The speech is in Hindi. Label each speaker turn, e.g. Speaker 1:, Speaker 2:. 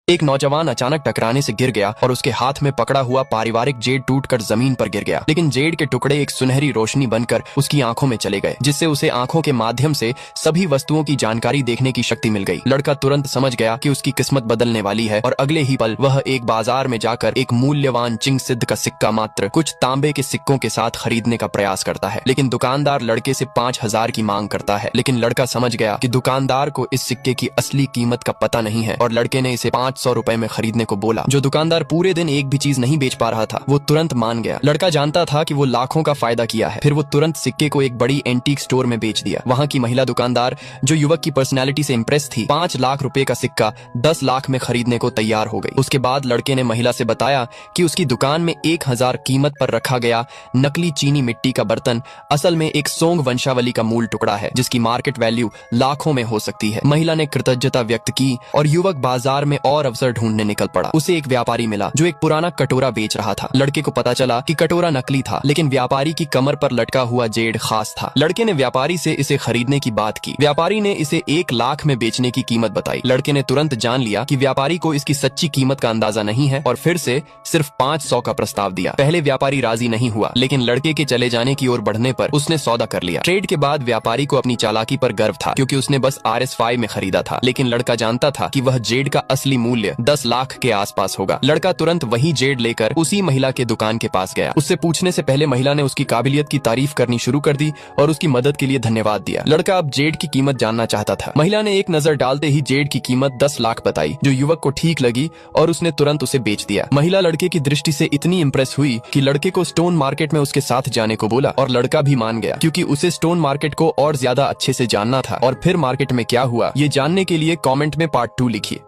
Speaker 1: एक नौजवान अचानक टकराने से गिर गया और उसके हाथ में पकड़ा हुआ पारिवारिक जेड टूटकर जमीन पर गिर गया। लेकिन जेड के टुकड़े एक सुनहरी रोशनी बनकर उसकी आंखों में चले गए, जिससे उसे आंखों के माध्यम से सभी वस्तुओं की जानकारी देखने की शक्ति मिल गई। लड़का तुरंत समझ गया कि उसकी किस्मत बदलने वाली है और अगले ही पल वह एक बाजार में जाकर एक मूल्यवान चिंग सिद्ध का सिक्का मात्र कुछ तांबे के सिक्कों के साथ खरीदने का प्रयास करता है। लेकिन दुकानदार लड़के से 5,000 की मांग करता है। लेकिन लड़का समझ गया कि दुकानदार को इस सिक्के की असली कीमत का पता नहीं है और लड़के ने इसे 500 रुपए में खरीदने को बोला। जो दुकानदार पूरे दिन एक भी चीज नहीं बेच पा रहा था, वो तुरंत मान गया। लड़का जानता था कि वो लाखों का फायदा किया है। फिर वो तुरंत सिक्के को एक बड़ी एंटीक स्टोर में बेच दिया। वहां की महिला दुकानदार, जो युवक की पर्सनैलिटी से इंप्रेस थी, 5 लाख रुपए का सिक्का 10 लाख में खरीदने को तैयार हो गई। उसके बाद लड़के ने महिला से बताया कि उसकी दुकान में 1000 कीमत पर रखा गया नकली चीनी मिट्टी का बर्तन असल में एक सोंग वंशावली का मूल टुकड़ा है, जिसकी मार्केट वैल्यू लाखों में हो सकती है। महिला ने कृतज्ञता व्यक्त की और युवक बाजार में और अवसर ढूंढने निकल पड़ा। उसे एक व्यापारी मिला जो एक पुराना कटोरा बेच रहा था। लड़के को पता चला कि कटोरा नकली था, लेकिन व्यापारी की कमर पर लटका हुआ जेड खास था। लड़के ने व्यापारी से इसे खरीदने की बात की। व्यापारी ने इसे 1 लाख में बेचने की कीमत बताई। लड़के ने तुरंत जान लिया कि व्यापारी को इसकी सच्ची कीमत का अंदाजा नहीं है और फिर से सिर्फ 500 का प्रस्ताव दिया। पहले व्यापारी राजी नहीं हुआ, लेकिन लड़के के चले जाने की ओर बढ़ने पर उसने सौदा कर लिया। ट्रेड के बाद व्यापारी को अपनी चालाकी पर गर्व था, क्योंकि उसने बस RS5 में खरीदा था। लेकिन लड़का जानता था कि वह जेड का असली मूल्य 10 लाख के आसपास होगा। लड़का तुरंत वही जेड लेकर उसी महिला के दुकान के पास गया। उससे पूछने से पहले महिला ने उसकी काबिलियत की तारीफ करनी शुरू कर दी और उसकी मदद के लिए धन्यवाद दिया। लड़का अब जेड की कीमत जानना चाहता था। महिला ने एक नजर डालते ही जेड की कीमत 10 लाख बताई, जो युवक को ठीक लगी और उसने तुरंत उसे बेच दिया। महिला लड़के की दृष्टि से इतनी इंप्रेस हुई कि लड़के को स्टोन मार्केट में उसके साथ जाने को बोला और लड़का भी मान गया, क्योंकि उसे स्टोन मार्केट को और ज्यादा अच्छे से जानना था। और फिर मार्केट में क्या हुआ, ये जानने के लिए कमेंट में पार्ट 2 लिखिए।